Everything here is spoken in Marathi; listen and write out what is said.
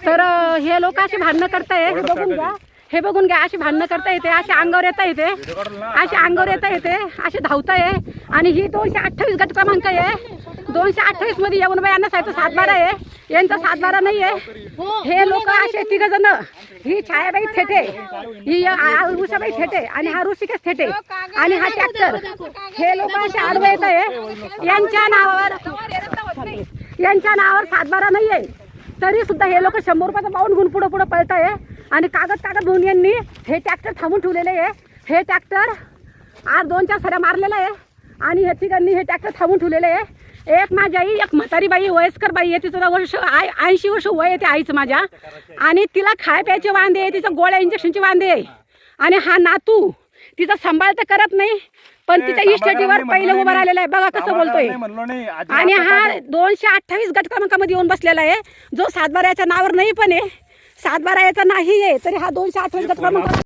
तर हे लोक अशी भांडणं करताय, हे बघून घ्या अशी भांडणं करता येते, अशी अंगावर येता येते, अशी अंगावर येता येते, अशी धावताय. आणि ही 228 गट क्रमांक आहे. 228 मध्ये येऊन यांना साहेब 7-12 आहे, यांचा 7-12 नाही आहे. हे लोक असे 3 जण, ही छायाबाई थेटे, ही उषाबाई थेटे आणि हा ऋषिकेश थेटे आणि हा ट्रॅक्टर, हे लोक असे आडवे येत आहे. यांच्या नावावर 7-12 नाही आहे, तरी सुद्धा हे लोक 100 रुपयाचा पाऊन घेऊन पुढे पळत आहे. आणि कागद म्हणून यांनी हे ट्रॅक्टर थांबून ठेवलेले आहे. हे ट्रॅक्टर आज 2-4 सऱ्या मारलेला आहे आणि ह्या तिघांनी हे ट्रॅक्टर थांबून ठेवलेले आहे. एक माझी आई, एक म्हातारी बाई, वयस्कर बाई आहे, तिचं 80 वर्ष वय आहे ते आईचं माझ्या. आणि तिला खाय प्यायचे वांदे आहे, तिचं गोळ्या इंजेक्शनचे वांदे आहे. आणि हा नातू तिचा सांभाळ तर करत नाही, पण तिच्या इस्टेटीवर पहिले उभा राहिलेला आहे. बघा कसं बोलतोय. आणि हा 228 गट क्रमांकामध्ये येऊन बसलेला आहे, जो 7-12 याच्या नावावर नाही पण आहे, 7-12 याचा नाही आहे, तरी हा 228 गट क्रमांक